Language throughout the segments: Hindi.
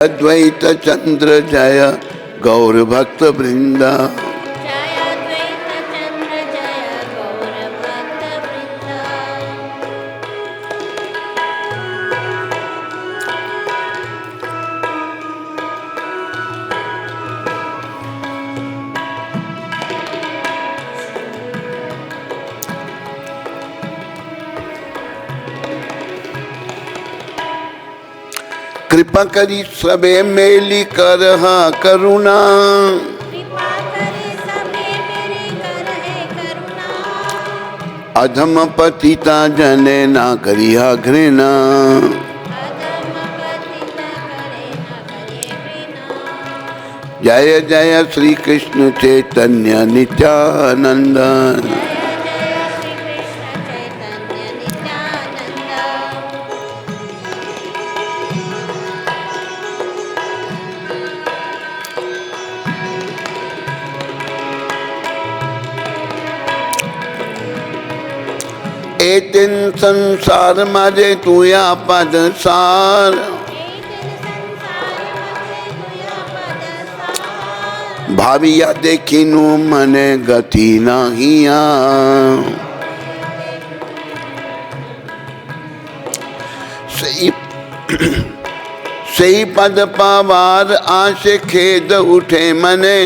अद्वैत चंद्र जय गौर भक्त वृंदा। जय अद्वैत चंद्र जय गौर भक्त वृंदा। कृपा करी सबे मेली कर करुणा। कृपा करे सबे मेरे कर है करुणा। अधम पतिता जने ना करिया घृणा। अधम पतित करे न करे घृणा। जय जय श्री कृष्ण चैतन्य नित्यानंद। जय जय श्री कृष्ण चैतन्य नित्यानंद। एतिन संसार माजे तुया पद सार। भाविया देखिनु मने गति नाहिया। सही पद पावार आशे खेद उठे मने।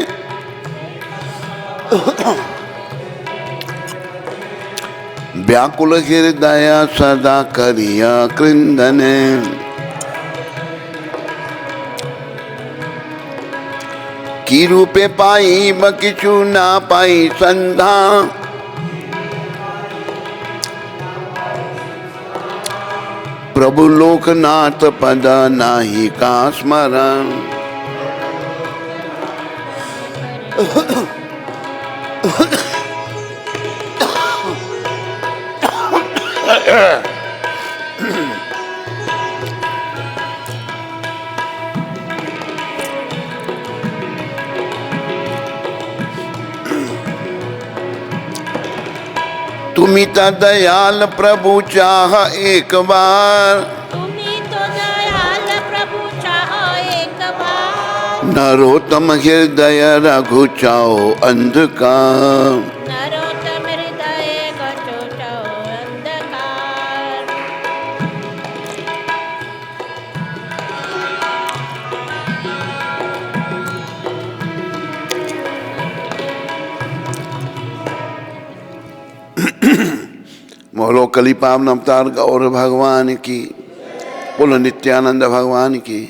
व्याकुल हृदय सदा करिया कृंदने। की रूपे पाई बकिचु ना पाई संधा। प्रभु लोकनाथ पद नाही का स्मरण। तुम्ही तो दयाल प्रभु चाह एक बार। तुम्ही तो दयाल प्रभु चाहो एक बार। नरोत्तम हृदय रघु चाओ अंधकार। नरोत्तम हृदय गचो चाहो अंधकार। बोलो कली पावन अवतार गौर भगवान की। बोलो नित्यानंद भगवान की।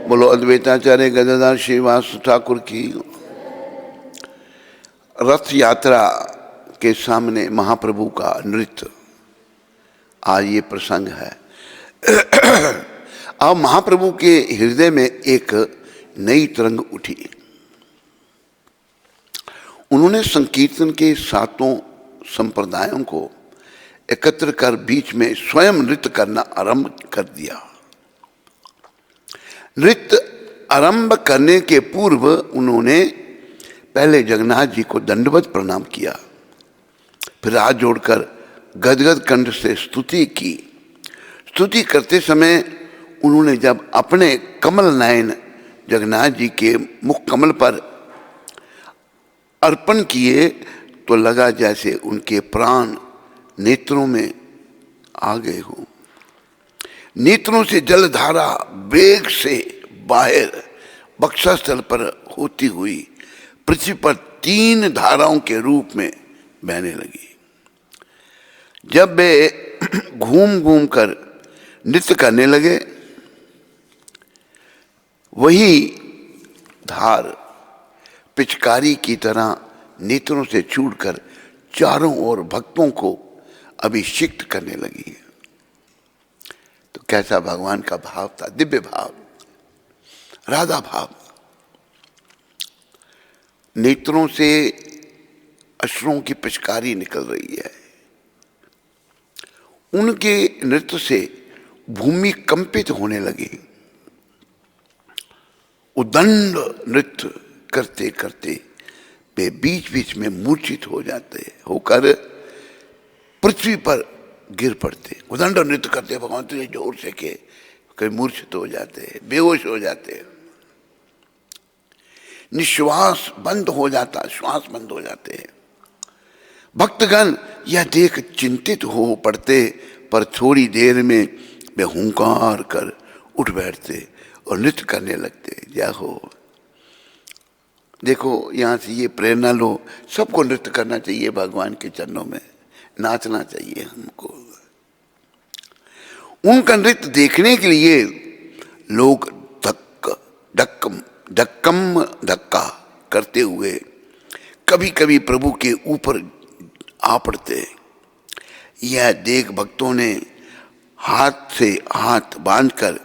बोलो अद्वैताचार्य गदाधर श्रीवास ठाकुर की। रथ यात्रा के सामने महाप्रभु का नृत्य, आज ये प्रसंग है। अब महाप्रभु के हृदय में एक नई तरंग उठी। उन्होंने संकीर्तन के सातों संप्रदायों को एकत्र कर बीच में स्वयं नृत्य करना आरंभ कर दिया। नृत्य आरंभ करने के पूर्व उन्होंने पहले जगन्नाथ जी को दंडवत प्रणाम किया, फिर हाथ जोड़कर गदगद कंठ से स्तुति की। स्तुति करते समय उन्होंने जब अपने कमल नयन जगन्नाथ जी के मुख कमल पर अर्पण किए तो लगा जैसे उनके प्राण नेत्रों में आ गए हो। नेत्रों से जलधारा वेग से बाहर बक्षस्थल पर होती हुई पृथ्वी पर 3 धाराओं के रूप में बहने लगी। जब वे घूम घूम कर नृत्य करने लगे, वही धार पिचकारी की तरह नेत्रों से छूटकर चारों ओर भक्तों को अभिषिक्त करने लगी। तो कैसा भगवान का भाव था, दिव्य भाव, राधा भाव। नेत्रों से अश्रुओं की पिचकारी निकल रही है। उनके नृत्य से भूमि कंपित होने लगी। उदंड नृत्य करते करते वे बीच बीच में मूर्छित हो जाते होकर पृथ्वी पर गिर पड़ते। उदंड नृत्य करते भगवान इतने जोर से के कभी मूर्छित हो जाते हैं, बेहोश हो जाते हैं, निश्वास बंद हो जाता, श्वास बंद हो जाते हैं। भक्तगण यह देख चिंतित हो पड़ते, पर थोड़ी देर में वे हुंकार कर उठ बैठते और नृत्य करने लगते। जय हो। देखो यहाँ से ये प्रेरणा लो, सबको नृत्य करना चाहिए, भगवान के चरणों में नाचना चाहिए हमको। उनका नृत्य देखने के लिए लोग धक्का करते हुए कभी कभी प्रभु के ऊपर आ पड़ते। यह देख भक्तों ने हाथ से हाथ बांधकर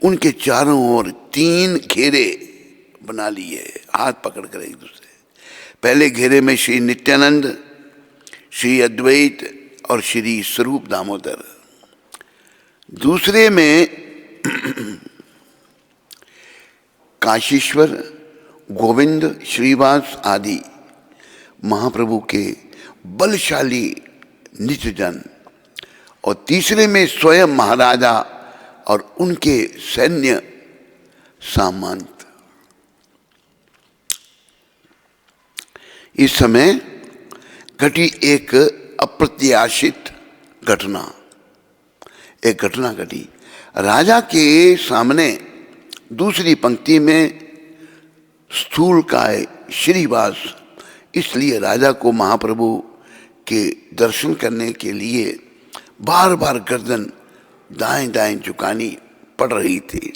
उनके चारों ओर 3 घेरे बना लिए, हाथ पकड़कर एक दूसरे। पहले घेरे में श्री नित्यानंद, श्री अद्वैत और श्री स्वरूप दामोदर, दूसरे में काशीश्वर, गोविंद, श्रीवास आदि महाप्रभु के बलशाली निजजन, और तीसरे में स्वयं महाराजा और उनके सैन्य सामंत। इस समय घटी एक अप्रत्याशित घटना। एक घटना घटी। राजा के सामने दूसरी पंक्ति में स्थूलकाय श्रीवास, इसलिए राजा को महाप्रभु के दर्शन करने के लिए बार बार गर्दन दाएं दाएं झुकानी पड़ रही थी।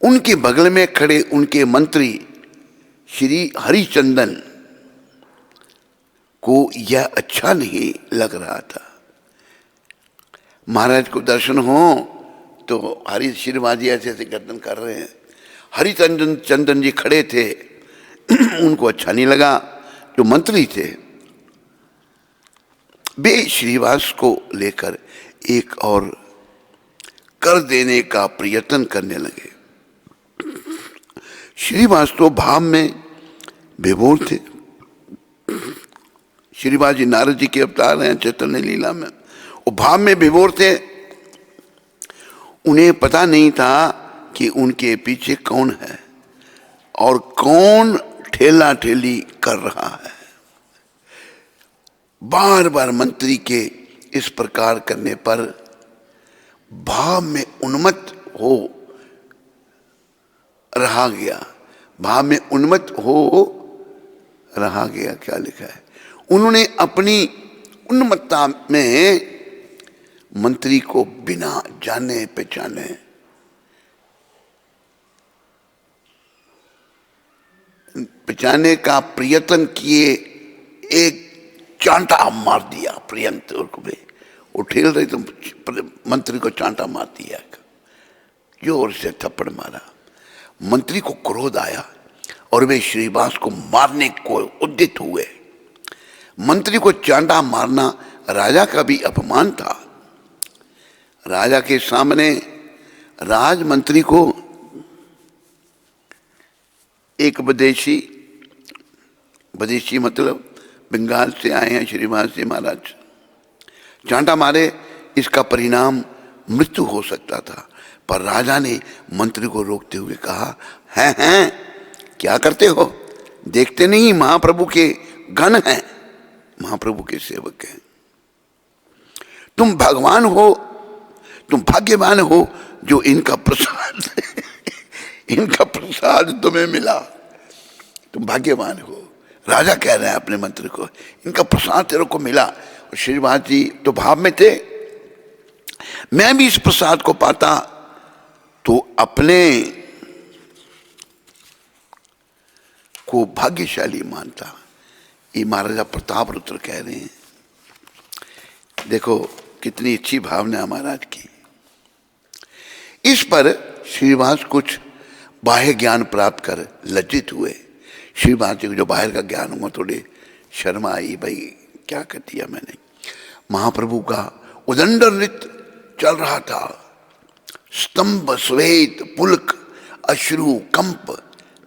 उनके बगल में खड़े उनके मंत्री श्री हरिचंदन को यह अच्छा नहीं लग रहा था। महाराज को दर्शन हो तो हरि श्रीवास जी ऐसे ऐसे गर्दन कर रहे हैं, चंदन जी खड़े थे, उनको अच्छा नहीं लगा। जो मंत्री थे वे श्रीवास को लेकर एक और कर देने का प्रयत्न करने लगे। श्रीवास तो भाव में विभोर थे। श्रीवास जी नारद जी के अवतार हैं चैतन्य लीला में, वो भाव में विभोर थे। उन्हें पता नहीं था कि उनके पीछे कौन है और कौन ठेला ठेली कर रहा है। बार बार मंत्री के इस प्रकार करने पर भाव में उन्मत्त हो रहा गया, भाव में उन्मत्त हो रहा गया। क्या लिखा है? उन्होंने अपनी उन्मत्ता में मंत्री को बिना जाने पहचाने का प्रयत्न किए एक चांटा मार दिया। प्रियंत वो ठेल रही तो मंत्री को चांटा मार दिया, जोर से थप्पड़ मारा। मंत्री को क्रोध आया और वे श्रीवास को मारने को उद्यत हुए। मंत्री को चांटा मारना राजा का भी अपमान था। राजा के सामने राजमंत्री को एक विदेशी मतलब बंगाल से आए हैं श्रीवास जी महाराज, चांटा मारे, इसका परिणाम मृत्यु हो सकता था। पर राजा ने मंत्री को रोकते हुए कहा, हैं क्या करते हो? देखते नहीं महाप्रभु के गण हैं, महाप्रभु के सेवक हैं। तुम भगवान हो, तुम भाग्यवान हो जो इनका प्रसाद तुम्हें मिला। तुम भाग्यवान हो। राजा कह रहे हैं अपने मंत्री को, इनका प्रसाद तेरे को मिला। और श्रीवास जी तो भाव में थे, मैं भी इस प्रसाद को पाता तो अपने को भाग्यशाली मानता। ये महाराजा प्रताप रुद्र कह रहे हैं। देखो कितनी अच्छी भावना है महाराज की। इस पर श्रीवास कुछ बाह्य ज्ञान प्राप्त कर लज्जित हुए। श्रीवास जी को जो बाहर का ज्ञान हुआ थोड़ी शर्मा आई, भाई क्या कर दिया मैंने। महाप्रभु का उदंड नृत्य चल रहा था। स्तंभ, श्वेत, पुलक, अश्रु, कंप,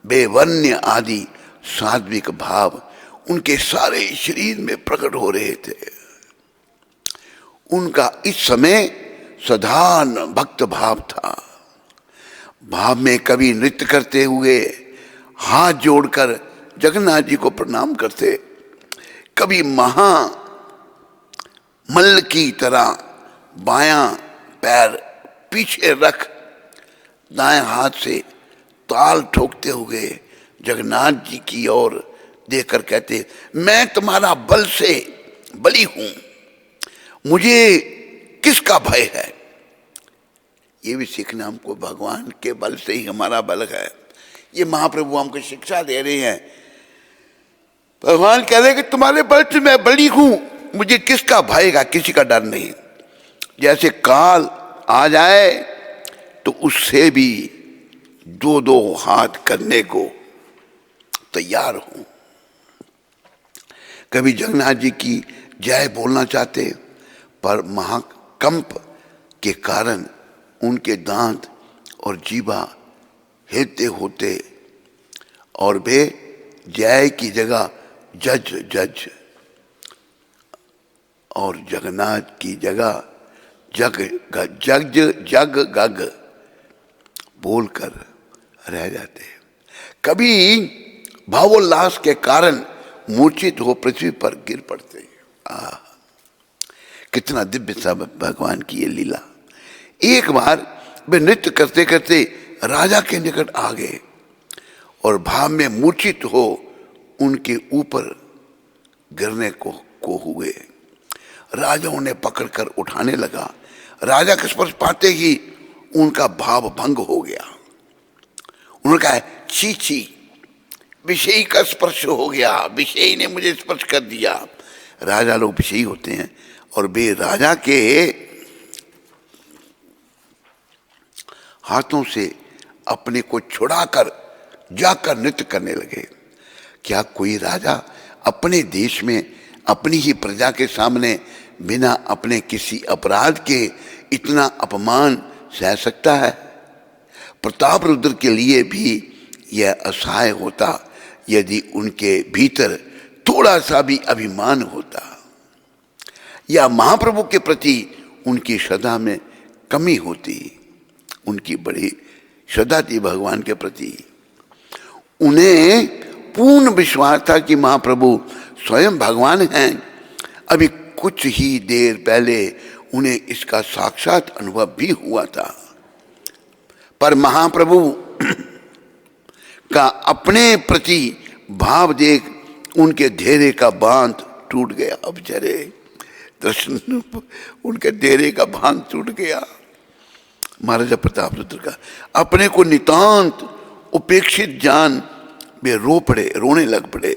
बेवर्ण्य आदि सात्विक भाव उनके सारे शरीर में प्रकट हो रहे थे। उनका इस समय साधारण भक्त भाव था। भाव में कभी नृत्य करते हुए हाथ जोड़कर जगन्नाथ जी को प्रणाम करते, कभी मल्ल की तरह बायां पैर पीछे रख दाएं हाथ से ताल ठोकते हुए जगन्नाथ जी की ओर देखकर कहते, मैं तुम्हारा बल से बली हूं, मुझे किसका भय है। ये भी सीखना हमको, भगवान के बल से ही हमारा बल है। ये महाप्रभु हमको शिक्षा दे रहे हैं। भगवान कह रहे हैं कि तुम्हारे बल से मैं बली हूं, मुझे किसका भय है, किसी का डर नहीं। जैसे काल आ जाए तो उससे भी दो दो हाथ करने को तैयार हूं। कभी जगन्नाथ जी की जय बोलना चाहते, पर महाकंप के कारण उनके दांत और जीवा हिलते होते और वे जय की जगह जज और जगन्नाथ की जगह जग गग बोलकर रह जाते। कभी भावोल्लास के कारण मूर्छित हो पृथ्वी पर गिर पड़ते। कितना दिव्य था भगवान की ये लीला। एक बार वे नृत्य करते करते राजा के निकट आ गए और भाव में मूर्छित हो उनके ऊपर गिरने को हुए। राजा उन्हें पकड़कर उठाने लगा। राजा का स्पर्श पाते ही उनका भाव भंग हो गया। उन्होंने कहा, छी छी, विषयी का स्पर्श हो गया, विषयी ने मुझे स्पर्श कर दिया। राजा लोग विषयी होते हैं और वे राजा के हाथों से अपने को छुड़ाकर जाकर नृत्य करने लगे। क्या कोई राजा अपने देश में अपनी ही प्रजा के सामने बिना अपने किसी अपराध के इतना अपमान सह सकता है? प्रताप रुद्र के लिए भी यह असहाय होता यदि उनके भीतर थोड़ा सा भी अभिमान होता, या महाप्रभु के प्रति उनकी श्रद्धा में कमी होती। उनकी बड़ी श्रद्धा थी भगवान के प्रति। उन्हें पूर्ण विश्वास था कि महाप्रभु स्वयं भगवान हैं। अभी कुछ ही देर पहले उन्हें इसका साक्षात अनुभव भी हुआ था। पर महाप्रभु का अपने प्रति भाव देख उनके धैर्य का बांध टूट गया। अब बेचारे दर्शन, उनके धैर्य का बांध टूट गया। महाराजा प्रताप रुद्र का अपने को नितांत उपेक्षित जान वे रो पड़े, रोने लग पड़े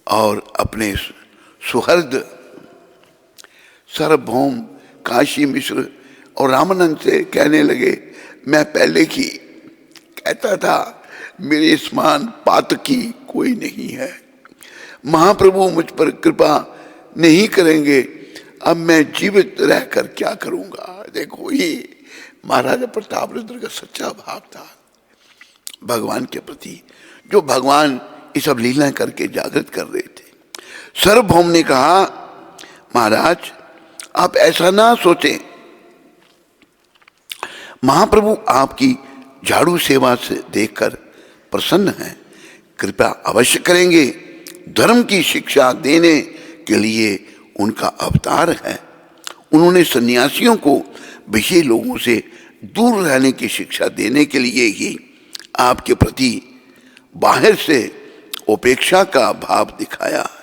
और अपने सुहृद सार्वभौम काशी मिश्र और रामानंद से कहने लगे, मैं पहले ही कहता था मेरे समान पातकी कोई नहीं है। महाप्रभु मुझ पर कृपा नहीं करेंगे, अब मैं जीवित रहकर क्या करूंगा। देखो, ये महाराजा प्रताप रुद्र का सच्चा भाव था भगवान के प्रति, जो भगवान ये सब लीलाएं करके जागृत कर रहे थे। सार्वभौम ने कहा, महाराज आप ऐसा ना सोचें, महाप्रभु आपकी झाड़ू सेवा से देखकर प्रसन्न हैं, कृपा अवश्य करेंगे। धर्म की शिक्षा देने के लिए उनका अवतार है। उन्होंने सन्यासियों को विषयी लोगों से दूर रहने की शिक्षा देने के लिए ही आपके प्रति बाहर से उपेक्षा का भाव दिखाया है।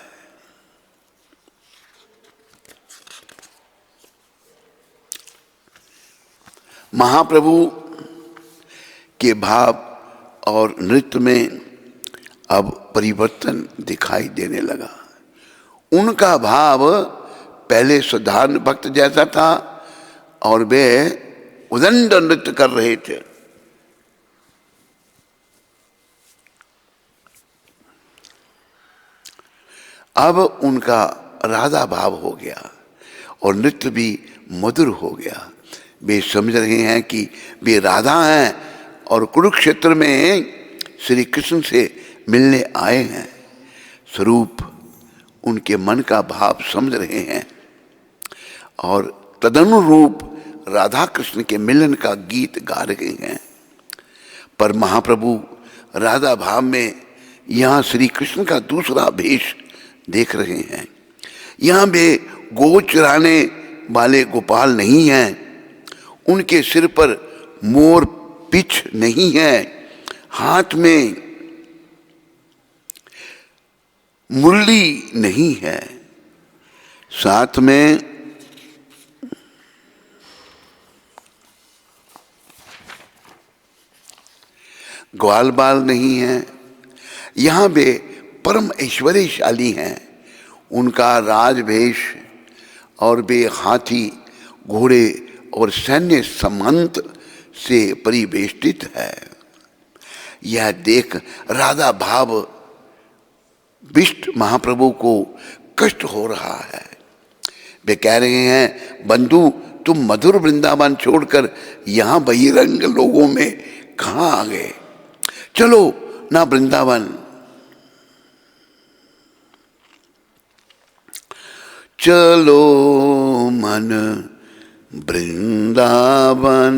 महाप्रभु के भाव और नृत्य में अब परिवर्तन दिखाई देने लगा। उनका भाव पहले साधारण भक्त जैसा था और वे उदंड नृत्य कर रहे थे। अब उनका राधा भाव हो गया और नृत्य भी मधुर हो गया। वे समझ रहे हैं कि वे राधा हैं और कुरुक्षेत्र में श्री कृष्ण से मिलने आए हैं। स्वरूप उनके मन का भाव समझ रहे हैं और तदनुरूप राधा कृष्ण के मिलन का गीत गा रहे हैं। पर महाप्रभु राधा भाव में यहाँ श्री कृष्ण का दूसरा भेष देख रहे हैं। यहाँ वे गो चराने वाले गोपाल नहीं हैं, उनके सिर पर मोर पिछ नहीं है, हाथ में मुरली नहीं है, साथ में ग्वाल बाल नहीं है। यहाँ वे परम ऐश्वर्यशाली हैं, उनका राजवेश और वे हाथी घोड़े और सैन्य सामंत से परिवेष्टित है। यह देख राधा भाव विष्ट महाप्रभु को कष्ट हो रहा है। वे कह रहे हैं, बंधु तुम मधुर वृंदावन छोड़कर यहाँ बहिरंग लोगों में कहाँ आ गए? चलो ना वृंदावन। चलो मन वृंदावन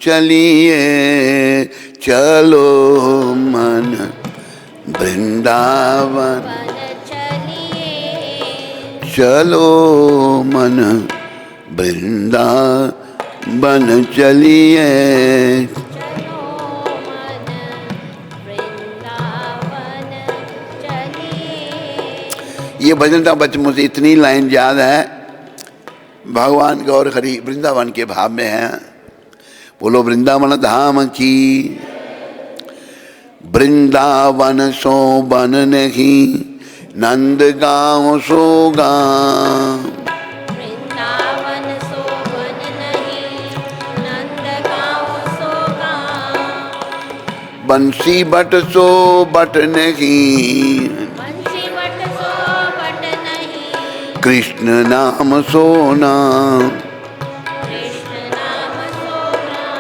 चलिए, चलो मन वृंदावन चलो मन वृंदावन चलिए। ये भजन का बच मुझे इतनी लाइन याद है, भगवान गौर हरि वृंदावन के भाव में है। बोलो वृंदावन धाम की। वृंदावन सो बन नहीं, नंद गाँव सो गाँव। वृंदावन सो बन नहीं, नंद गाँव सो गाँव। बंसी बट सो बट नहीं, बंसी बट सो बट नहीं। कृष्ण नाम सो नाम। कृष्ण नाम सो नाम।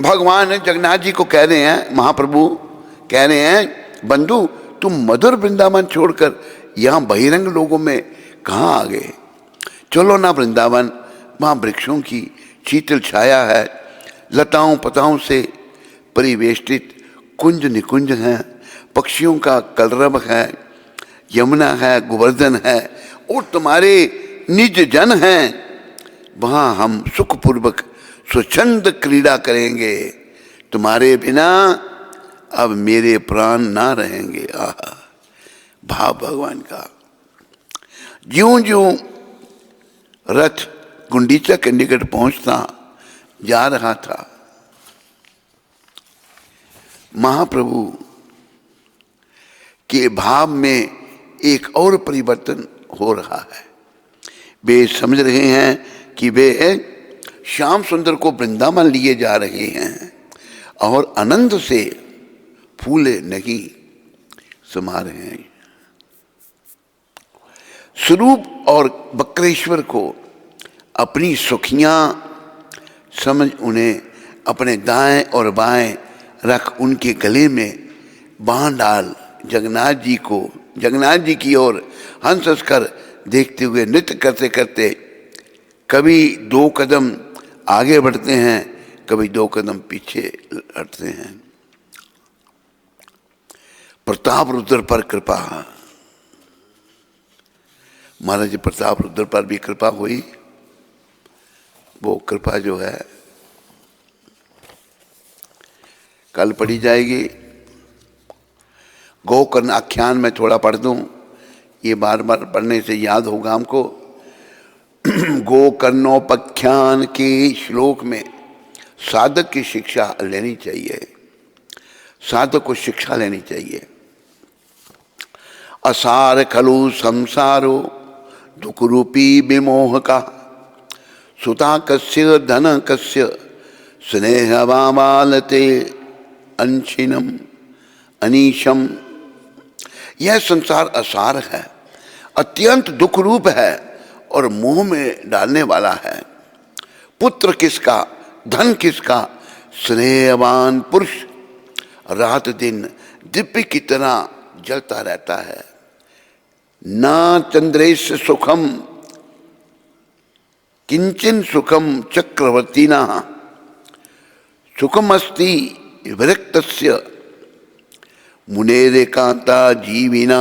भगवान जगन्नाथ जी को कह रहे हैं, महाप्रभु कह रहे हैं, बंधु तुम मधुर वृंदावन छोड़कर यहाँ बहिरंग लोगों में कहाँ आ गए? चलो ना वृंदावन, वहाँ वृक्षों की शीतल छाया है, लताओं पताओं से परिवेष्टित कुंज निकुंज हैं, पक्षियों का कलरव है, यमुना है, गोवर्धन है और तुम्हारे निज जन हैं। वहाँ हम सुखपूर्वक स्वच्छंद क्रीड़ा करेंगे। तुम्हारे बिना अब मेरे प्राण ना रहेंगे। आहा, भाव भगवान का। ज्यों ज्यों रथ गुंडीचा के निकट पहुंचता जा रहा था, महाप्रभु के भाव में एक और परिवर्तन हो रहा है। वे समझ रहे हैं कि वे श्याम सुंदर को वृंदावन लिए जा रहे हैं और आनंद से फूले नहीं समा रहे हैं। स्वरूप और बक्रेश्वर को अपनी सुखियां समझ उन्हें अपने दाएं और बाएं रख उनके गले में बांध डाल जगन्नाथ जी की ओर हंस हंस कर देखते हुए नृत्य करते करते कभी 2 कदम आगे बढ़ते हैं, कभी 2 कदम पीछे हटते हैं। प्रताप रुद्र पर कृपा। महाराज प्रताप रुद्र पर भी कृपा हुई। वो कृपा जो है कल पढ़ी जाएगी। गोकर्ण आख्यान में थोड़ा पढ़ दूं, ये बार बार पढ़ने से याद होगा हमको। गोकर्णोपाख्यान के श्लोक में साधक की शिक्षा लेनी चाहिए, साधक को शिक्षा लेनी चाहिए। असार खलु संसारो दुख रूपी विमोह का, सुता कस्य धन कस्य स्नेह वामालते अंशिनम अनीशम। यह संसार असार है, अत्यंत दुख रूप है और मोह में डालने वाला है। पुत्र किसका, धन किसका, स्नेहवान पुरुष रात दिन दिव्य की तरह जलता रहता है। ना चंद्रेश सुखम किंचन सुखम चक्रवर्तीना सुखमस्ति विरक्तस्य मुनेरेकांता जीविना।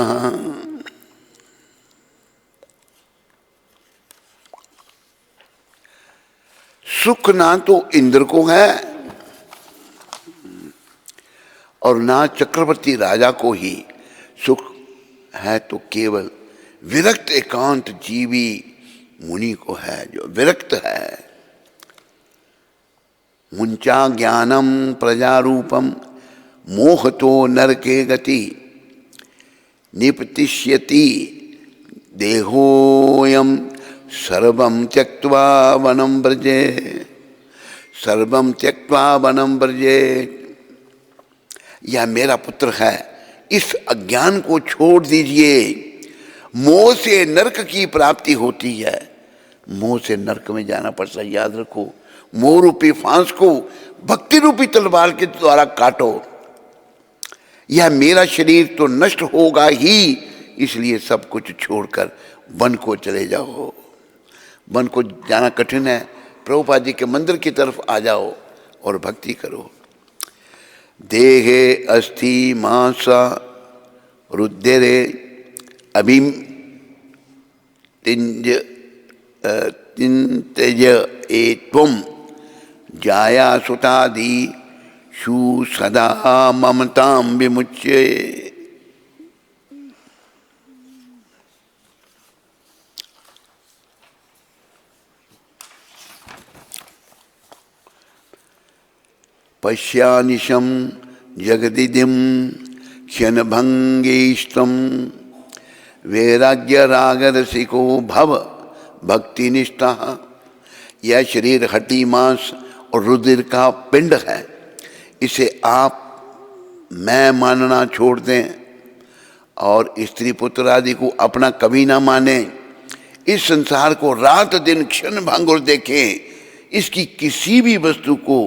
सुख ना तो इंद्र को है और ना चक्रवर्ती राजा को ही सुख है, तो केवल विरक्त एकांत जीवी मुनि को है, जो विरक्त है। मुंचा ज्ञानम प्रजारूपम मोहतो नरके गति निपतिष्यति देहोयम सर्वं त्यक्त्वा वनं व्रजे, सर्वं त्यक्त्वा वनं व्रजे। यह मेरा पुत्र है, इस अज्ञान को छोड़ दीजिए। मोह से नरक की प्राप्ति होती है, मोह से नरक में जाना पड़ता है, याद रखो। मोह रूपी फांस को भक्ति रूपी तलवार के द्वारा काटो। यह मेरा शरीर तो नष्ट होगा ही, इसलिए सब कुछ छोड़कर वन को चले जाओ। वन को जाना कठिन है, प्रभुपाद जी के मंदिर की तरफ आ जाओ और भक्ति करो। देहे अस्थि मांसा रुद्रे अभिम तिंज तिंतज एत्वम जाया सुतादि शु सदा ममताम विमुच्य। पश्यानिशम जगदिदिम क्षणभंगेष्टम वैराग्य रागरसिको भव भक्ति निष्ठा। यह शरीर हड्डी मांस और रुधिर का पिंड है, इसे आप मैं मानना छोड़ दें और स्त्री पुत्र आदि को अपना कभी ना माने। इस संसार को रात दिन क्षण भंगुर देखें, इसकी किसी भी वस्तु को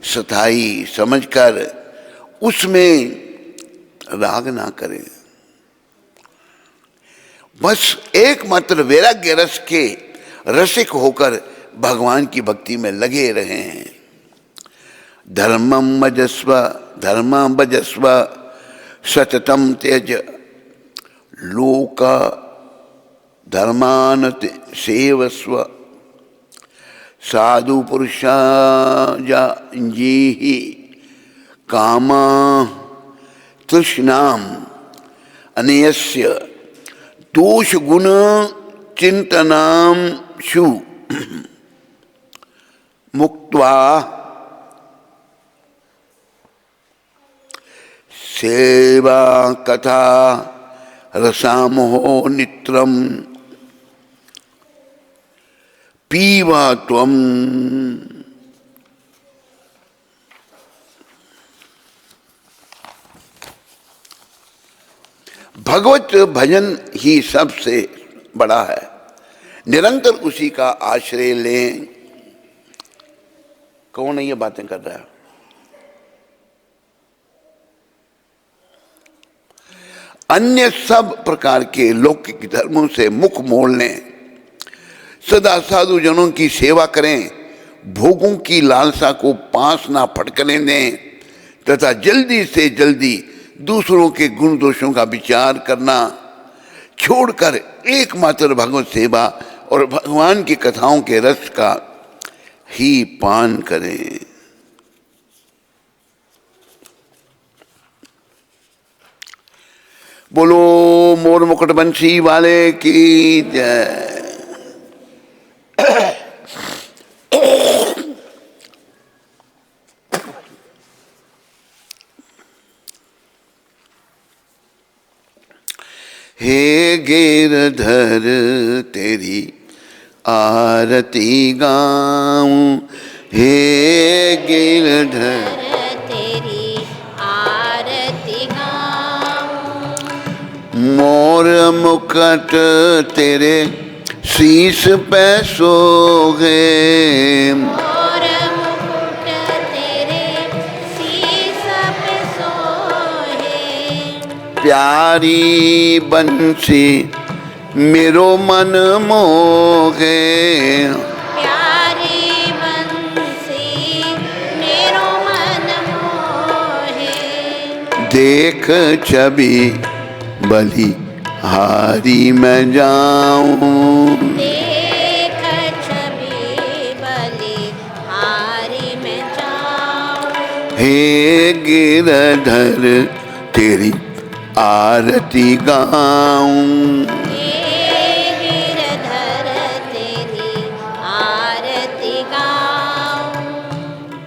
स्थायी समझकर उसमें राग ना करें। बस एकमात्र वैराग्य रस के रसिक होकर भगवान की भक्ति में लगे रहें। धर्मम भजस्व सततम त्यज लोक धर्मान सेवस्व साधु पुरुषा जी कामा तृष्णाम अनयस्य दोष गुण चिंतनाम शु मुक्त्वा सेवा कथा रसामहो नित्रम पीवा त्वम। भगवत भजन ही सबसे बड़ा है, निरंतर उसी का आश्रय लें। कौन है ये बातें कर रहा है? अन्य सब प्रकार के लौकिक धर्मों से मुख मोड़ लें, सदा साधु जनों की सेवा करें, भोगों की लालसा को पास ना फटकने दें तथा जल्दी से जल्दी दूसरों के गुण दोषों का विचार करना छोड़कर एकमात्र भगवत सेवा और भगवान की कथाओं के रस का ही पान करें। बोलो मोर मुकुट बंशी वाले की जय। हे गिरधर तेरी आरती गाऊं, हे गिरधर तेरी आरती गाऊं। मोर मुकुट तेरे शीश पे सोहे, मोर मुकुट तेरे शीश पे सोहे। प्यारी बंसी मेरो मन मोहे, प्यारी देख छवि बलि हारी मैं जाऊं। देख छवि बलि हारी मैं जाऊं। हे गिरधर तेरी आरती गाऊं। हे गिरधर तेरी आरती गाऊं।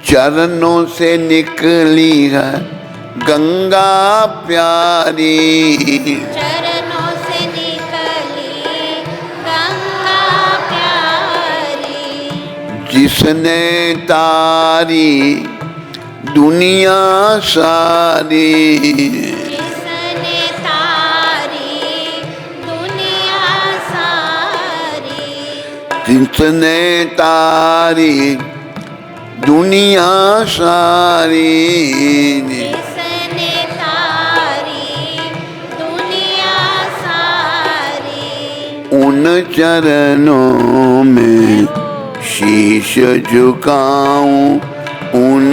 चरणों से निकली है गंगा प्यारी। चरणों से निकली गंगा प्यारी। जिसने तारी दुनिया सारी। जिसने तारी दुनिया सारी। जिसने तारी दुनिया सारी। जिसने तारी दुनिया सारी। उन चरणों में शीश झुकाऊं। उन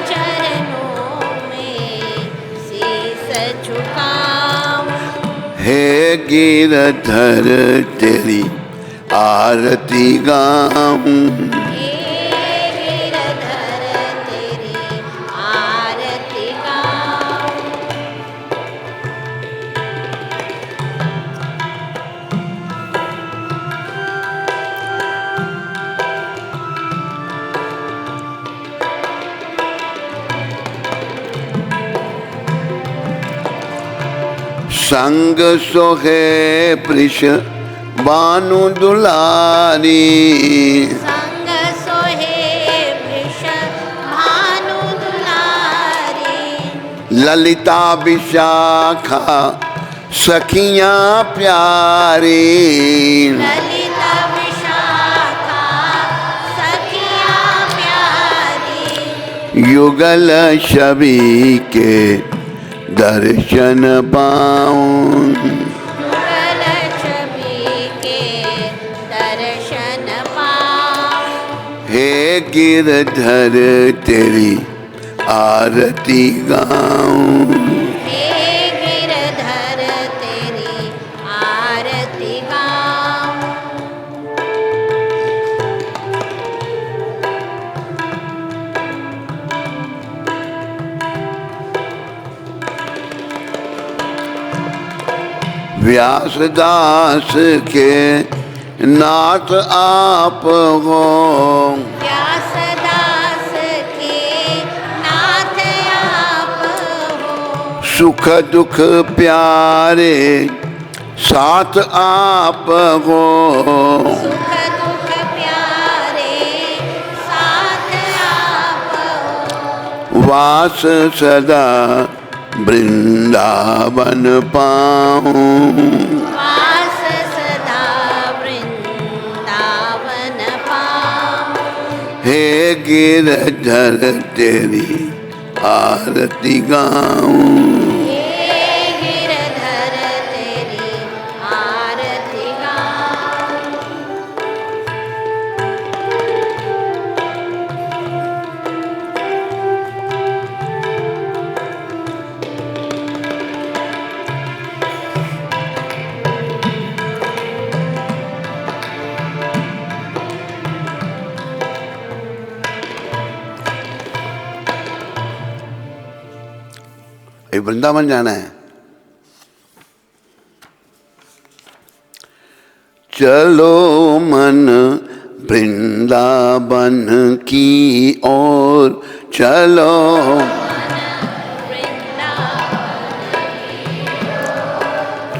चरणों में शीस झुकाऊं। हे गिरधर तेरी आरती गाऊं। हे गिरधर तेरी आरती गाऊं। संग सोहे पृष बानु दुलारी। संग सोहे वृष भानु दुलारी। ललिता विशाखा सखियां प्यारी। ललिता विशाखा सखियां प्यारी। युगल छवि के दर्शन पाऊं। युगल छवि के दर्शन पाऊं। हे गिरधर तेरी आरती गाऊं। हे गिरधर तेरी आरती गाऊं। व्यासदास के नाथ आप हो। व्यासदास के नाथ आप हो। सुख दुख प्यारे साथ आप हो। सुख दुख प्यारे साथ आप हो। वास सदा वृंदावन पाऊं। वास सदा वृंदावन पाऊं। हे गिरधर तेरी आरती गाऊं। हे गिरधर तेरी आरती गाऊं। ये वृंदावन जाना है। चलो मन वृंदावन की ओर चलो।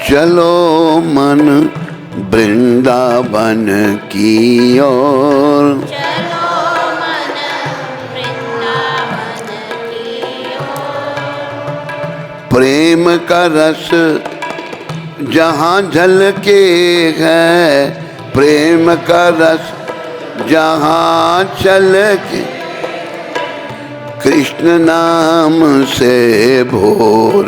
चलो मन वृंदावन की ओर। चलो मन वृंदावन की ओर। प्रेम का रस जहाँ झलके है। प्रेम का रस जहाँ छलके। कृष्ण नाम से भोर।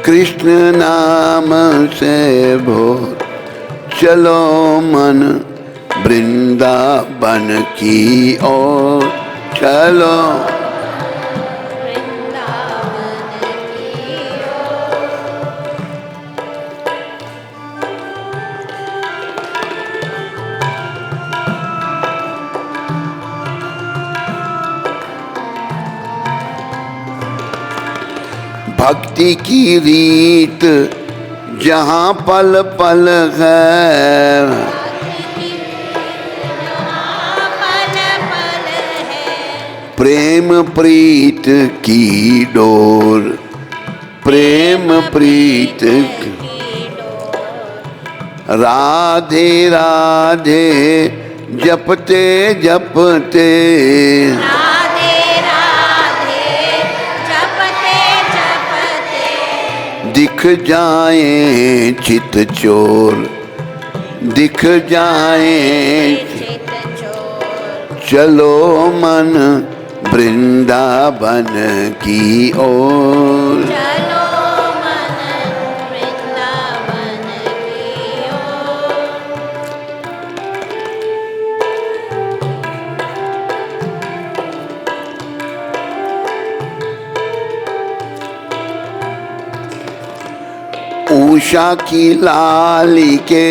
कृष्ण नाम से भोर। चलो मन वृंदावन की ओर। चलो वृंदावन की भक्ति की रीत जहाँ पल पल है, पल पल है। प्रेम प्रीत की डोर, प्रेम प्रीत की राधे राधे जपते जपते, राधे राधे जपते जपते, दिख जाए चित चोर, दिख जाए चित चोर। चलो मन वृंदावन की ओर। चलो मन वृंदावन की ओर। उषा की लाली के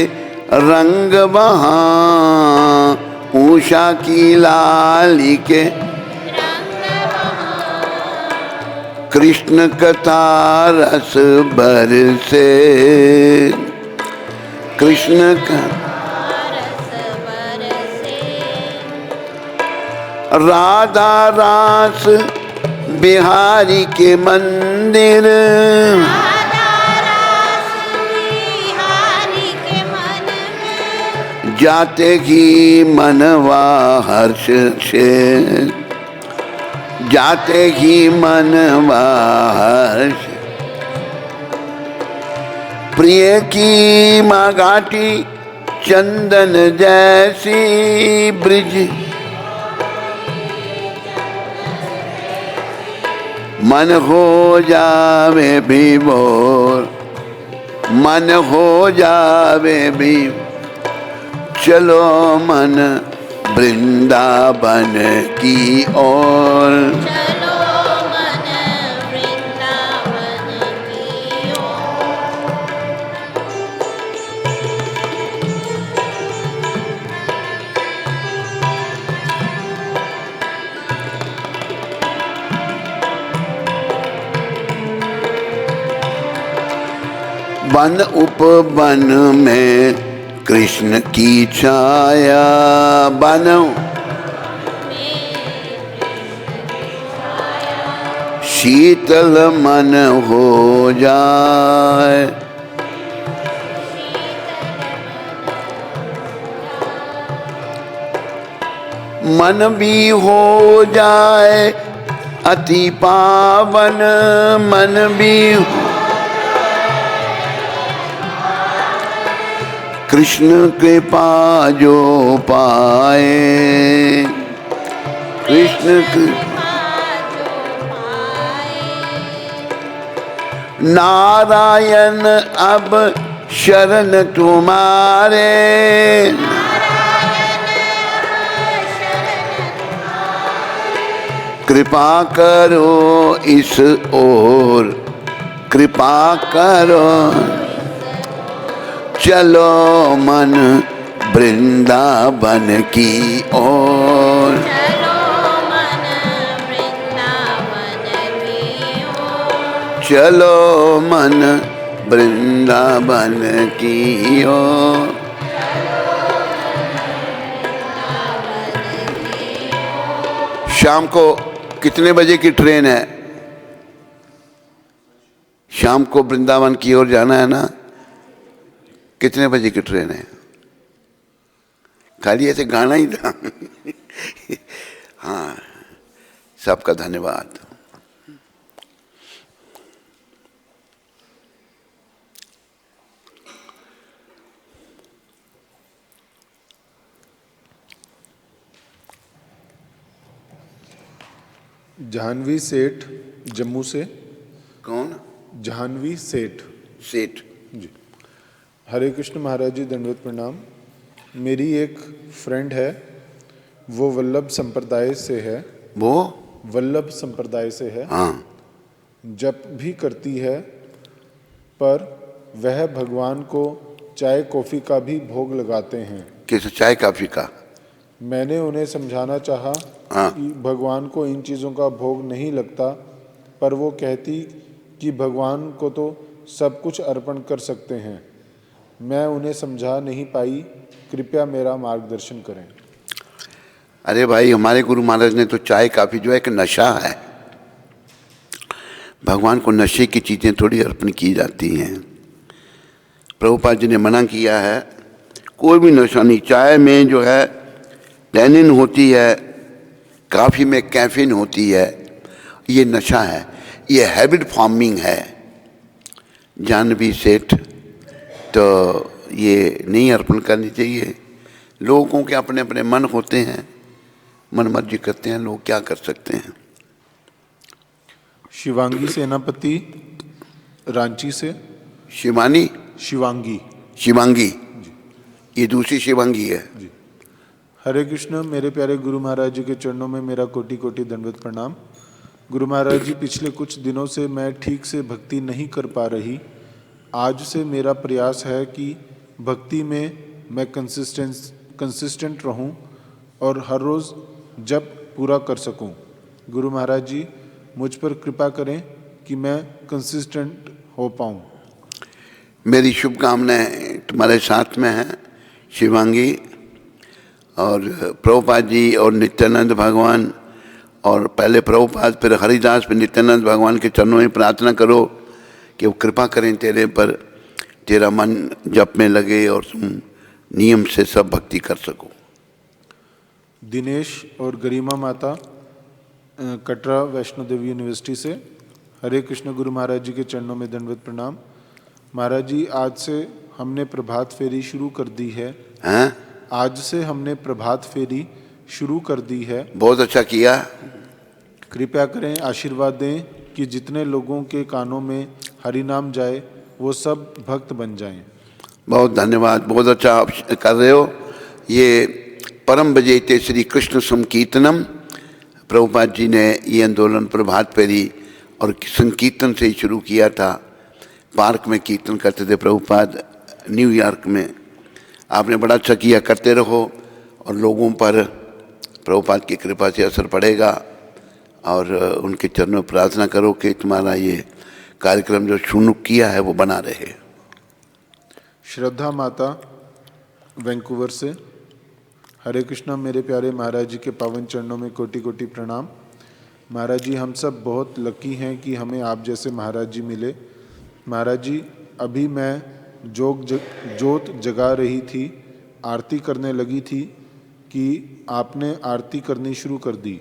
रंग वहाँ, उषा की लाली के कृष्ण कथा रस बरसे, कृष्ण का रस बरसे। राधा रास बिहारी के मंदिर, राधा रास बिहारी के मन में, जाते ही मनवा हर्ष से, जाते ही मनवा हर्ष। प्रिय की मागाटी चंदन जैसी ब्रिज, मन हो जावे विभोर, मन हो जावे भी। चलो मन वृंदावन की ओर, चलो मन वृंदावन की ओर। वन उपवन में कृष्ण की छाया, वन शीतल मन हो जाए, मन भी हो जाए अति पावन, मन भी कृष्ण कृपा जो पाए, कृष्ण कृपा नारायण अब शरण तुम्हारे, कृपा करो इस ओर, कृपा करो। चलो मन वृंदावन की ओर, चलो मन वृंदावन की ओर। चलो मन वृंदावन की ओर। शाम को कितने बजे की ट्रेन है? शाम को वृंदावन की ओर जाना है ना? कितने बजे की ट्रेन है? खाली ऐसे गाना ही था। हाँ, सबका धन्यवाद। जाह्नवी सेठ जम्मू से। कौन? जाह्नवी सेठ। सेठ जी। हरे कृष्ण महाराज जी, दंडवत प्रणाम। मेरी एक फ्रेंड है, वो वल्लभ संप्रदाय से है। वो वल्लभ संप्रदाय से है। हाँ, जप भी करती है, पर वह भगवान को चाय कॉफ़ी का भी भोग लगाते हैं। किस चाय कॉफी का? मैंने उन्हें समझाना चाहा हाँ। कि भगवान को इन चीज़ों का भोग नहीं लगता, पर वो कहती कि भगवान को तो सब कुछ अर्पण कर सकते हैं। मैं उन्हें समझा नहीं पाई, कृपया मेरा मार्गदर्शन करें। अरे भाई, हमारे गुरु महाराज ने तो चाय काफ़ी जो है कि नशा है, भगवान को नशे की चीज़ें थोड़ी अर्पण की जाती हैं। प्रभुपाद जी ने मना किया है, कोई भी नशा नहीं। चाय में जो है टैनिन होती है, काफ़ी में कैफीन होती है, ये नशा है, ये हैबिट फॉर्मिंग है। जानवी सेठ, तो ये नहीं अर्पण करनी चाहिए। लोगों के अपने अपने मन होते हैं, मन मर्जी करते हैं, लोग क्या कर सकते हैं। शिवांगी सेनापति रांची से। शिवानी, शिवांगी शिवांगी, ये दूसरी शिवांगी है। जी। हरे कृष्ण। मेरे प्यारे गुरु महाराज जी के चरणों में मेरा कोटि कोटि दंडवत प्रणाम। गुरु महाराज जी, पिछले कुछ दिनों से मैं ठीक से भक्ति नहीं कर पा रही। आज से मेरा प्रयास है कि भक्ति में मैं कंसिस्टेंट रहूं और हर रोज़ जप पूरा कर सकूं। गुरु महाराज जी, मुझ पर कृपा करें कि मैं कंसिस्टेंट हो पाऊं। मेरी शुभकामनाएं तुम्हारे साथ में हैं शिवांगी। और प्रभुपाद जी और नित्यानंद भगवान, और पहले प्रभुपाद फिर हरिदास फिर नित्यानंद भगवान के चरणों में प्रार्थना करो कि वो कृपा करें तेरे पर, तेरा मन जप में लगे और तुम नियम से सब भक्ति कर सको। दिनेश और गरिमा माता कटरा वैष्णो देवी यूनिवर्सिटी से। हरे कृष्ण। गुरु महाराज जी के चरणों में दंडवत प्रणाम। महाराज जी, आज से हमने प्रभात फेरी शुरू कर दी है। हैं? आज से हमने प्रभात फेरी शुरू कर दी है। बहुत अच्छा किया। कृपया करें, आशीर्वाद दें कि जितने लोगों के कानों में हरि नाम जाए वो सब भक्त बन जाएं। बहुत धन्यवाद, बहुत अच्छा आप कर रहे हो। ये परम बजैते श्री कृष्ण संकीर्तनम, प्रभुपाद जी ने ये आंदोलन प्रभात फेरी और संकीर्तन से ही शुरू किया था। पार्क में कीर्तन करते थे प्रभुपाद, न्यूयॉर्क में। आपने बड़ा अच्छा किया, करते रहो और लोगों पर प्रभुपाद की कृपा से असर पड़ेगा। और उनके चरणों में प्रार्थना करो कि तुम्हारा ये कार्यक्रम जो शुरू किया है वो बना रहे। श्रद्धा माता वैंकूवर से। हरे कृष्णा। मेरे प्यारे महाराज जी के पावन चरणों में कोटि कोटि प्रणाम। महाराज जी, हम सब बहुत लकी हैं कि हमें आप जैसे महाराज जी मिले। महाराज जी, अभी मैं जोत जगा रही थी, आरती करने लगी थी कि आपने आरती करनी शुरू कर दी।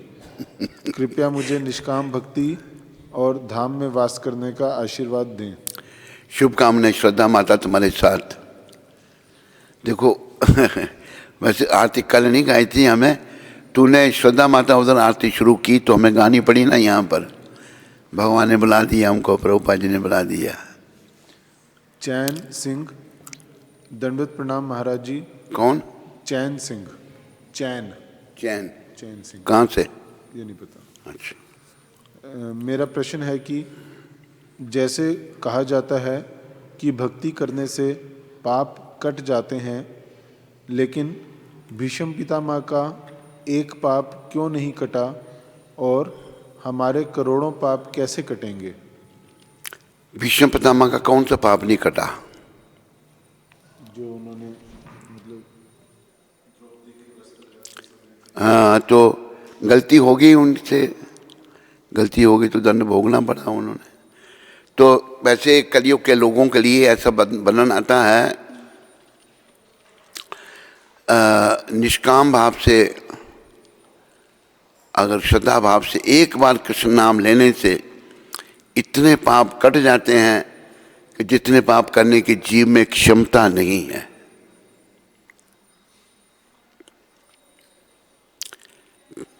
कृपया मुझे निष्काम भक्ति और धाम में वास करने का आशीर्वाद दें। शुभकामनाएं श्रद्धा माता तुम्हारे साथ। देखो वैसे आरती कल नहीं गाई थी हमें, तूने श्रद्धा माता उधर आरती शुरू की तो हमें गानी पड़ी ना। यहाँ पर भगवान ने बुला दिया हमको, प्रभुपाद जी ने बुला दिया। चैन सिंह, दंडवत प्रणाम महाराज जी। कौन? चैन सिंह। चैन सिंह। कहाँ से? ये नहीं पता। अच्छा। मेरा प्रश्न है कि जैसे कहा जाता है कि भक्ति करने से पाप कट जाते हैं, लेकिन भीष्म पितामह का एक पाप क्यों नहीं कटा और हमारे करोड़ों पाप कैसे कटेंगे? भीष्म पितामह का कौन सा पाप नहीं कटा? जो उन्होंने मतलब हाँ, तो गलती होगी उनसे, गलती होगी तो दंड भोगना पड़ा उन्होंने। तो वैसे कलयुग के लोगों के लिए ऐसा वर्णन आता है, निष्काम भाव से, अगर श्रद्धा भाव से एक बार कृष्ण नाम लेने से इतने पाप कट जाते हैं कि जितने पाप करने की जीव में क्षमता नहीं है।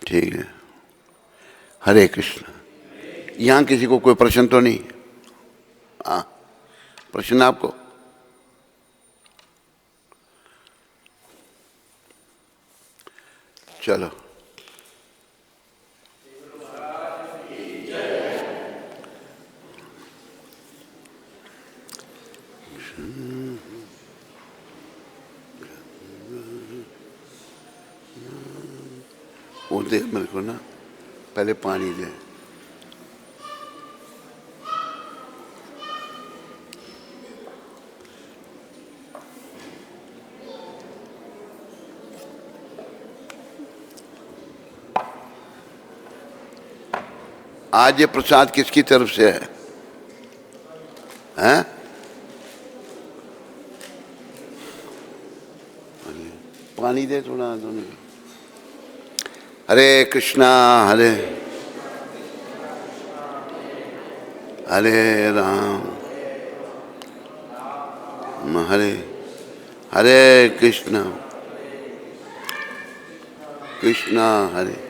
ठीक है। हरे कृष्ण। यहाँ किसी को कोई प्रश्न तो नहीं? हाँ, प्रश्न आपको? चलो। वो दे मेरे को ना, पहले पानी दे। आज ये प्रसाद किसकी तरफ से है? हैं? पानी दे थोड़ा दोनों। हरे कृष्णा हरे हरे राम हरे हरे कृष्णा कृष्णा हरे